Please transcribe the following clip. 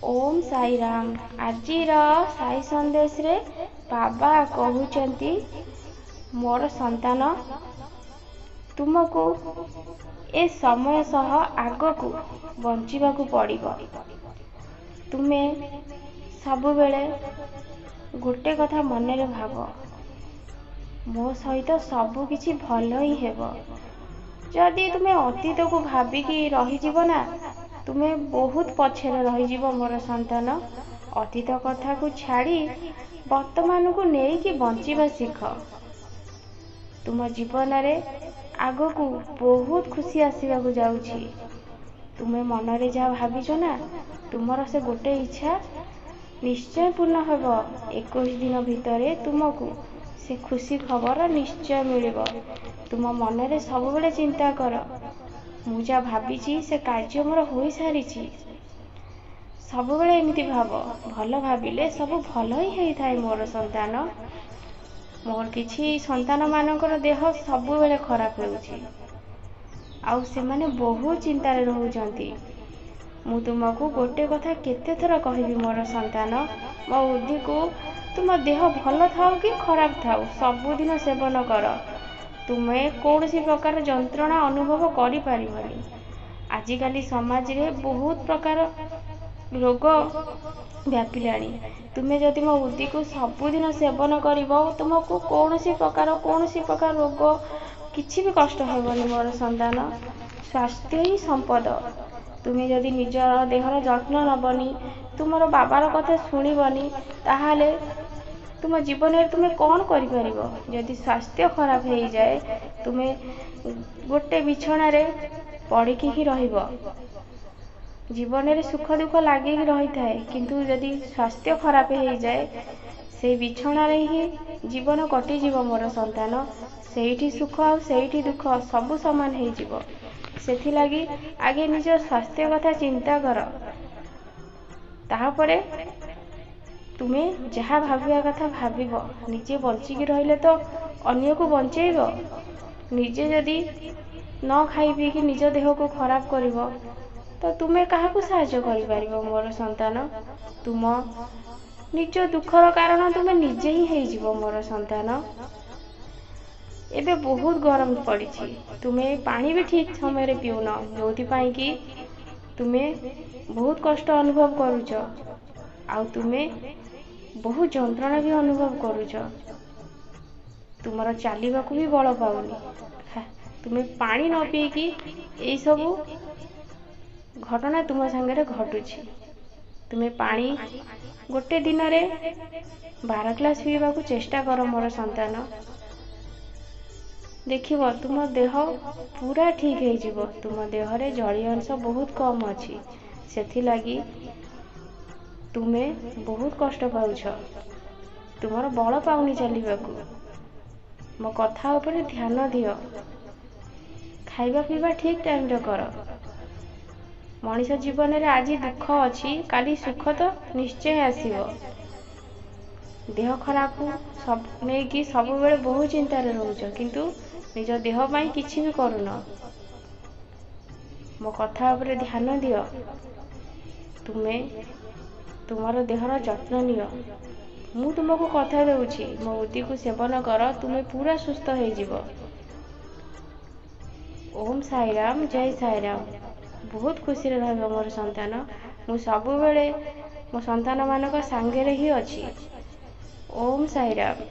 ओम साई राम। आजिर साई संदेश रे बाबा कहउचंती मोर संतान तुमको ए समय सह आगकू बंचिबाकू पड़िबो। तुमे सबु बेले गोटे कथा मनरे भाव, मो सहित सबु किछि भलो ही हेबो। जदि तुमे अतीत को भाबिकी रही जीवो ना, तुमे बहुत पछरे रही जीवो मोर संतान। अतीत कथा को छाड़ी वर्तमान को नेकी बंचिबा सिख। तुम जीवन रे आगो को बहुत खुशी आसीबा को जाउछि। तुमे मनरे जा भाबिछो ना, तुमर से गोटे इच्छा निश्चय पूर्ण हेबो। 21 दिन भितरे तुमको से खुशी खबर निश्चय मिलिबो। तुम मनरे सब बेले चिंता कर, मु जा भाबिछि से कार्य मोर होई सारिछि। सब बेले एमिति भाव, भलो भाबिले सब भलो ही हेई थाए मोर संतान। मोर किछि संतान मानकर देह सब बेले खराब होउछि, आउ से माने बहुत चिंता रे रहउचंती। मु तुमको गोटे कथा केते थर कहबी मोर संतान, मो बुद्धि को तुम देह भलो थाओ कि खराब थाओ सबुदिन सेवन कर। तुमे कौनसी प्रकार जंत्रणा अनुभव करि पारिबनी। आजिकाली समाज रे बहुत प्रकार रोग व्यापिलानी। तुमे जदि मो बुद्धि को सबुदिन सेवन करिबो, तुमको कौनसी प्रकार रोग किछि भी कष्ट हेबनी मोर संतान। स्वास्थ्य ही संपद। तुमे जदि निजर देहर जत्न नबनी, तुमर बाबार कथा सुनिबनी, ताहाले तुम जीवन में तुमे कौन करि परिबो। जदि स्वास्थ्य खराब हो जाए, तुमे गोटे बिछना रे पड़िकी ही रहिबो। जीवन में सुख दुख लागिक रही थाए, किंतु जदि स्वास्थ्य खराब हो जाए, से बिछना रे ही जीवन कटि जीव मोर संतान। सेठी सुख और सेठी दुख सब समान हो जीव। सेथि लागी आगे निज स्वास्थ्य कथा चिंता कर, ताहापरे तुमे जहा भाबिया कथा भाबिबो। निजे बंचिकी रहिले तो अन्य को बंचेइबो। निजे जदि न खाई पी कि निज देह को खराब करिवो, तो तुमे काहा को सहाय्य करि पारिबो मोर संतान। तुम निज दुखर कारण तुमे निजे ही हेई जीवो मोर संतान। एबे बहुत गरम पड़िछि, तुमे पानी भी ठीक समय रे पिउन, जोथि पाई कि तुमे बहुत कष्ट अनुभव करूछ, आउ तुमे बहुत जंत्रणा भी अनुभव करूछ। तुमर चालिबाकू भी बल पाउनी। तुमे पानी न पी कि एई सबु घटना तुम संगे घटुछि। तुमे पानी गोटे दिन रे 12 ग्लास पीवा को चेष्टा कर मोर संतान। देखिबो तुम देह पूरा ठीक हो जीवो। तुम देह रे जलीय अंश बहुत कम अछि, सेथि लागी तुमे बहुत कष्ट पाउछ। तुमर बल पाउनी चलिबाकू। मो कथा ऊपर ध्यान दियो। खाइबा पीबा ठीक टाइम रे कर। मनीष जीवन रे आज दुख अछि, काली सुख तो निश्चय आसीबो। देह खराब सब नहीं कि सब बेले बहुत चिंता रे रहउछ, किंतु निज देह पाई किछि भी करूनो। मो कथा ऊपर ध्यान दियो। तुमे तुमर देहर जत्न नियो। मु तुमको कथा देउछि, मो बुद्धि को सेवन कर, तुमे पूरा सुस्थ हो जीवो। ओम साई राम, जय साई राम। बहुत खुशी रे रहबो मोर संतान। मु सबु बेले मो संतान मानक संगे रे ही अछि। ओम साई राम।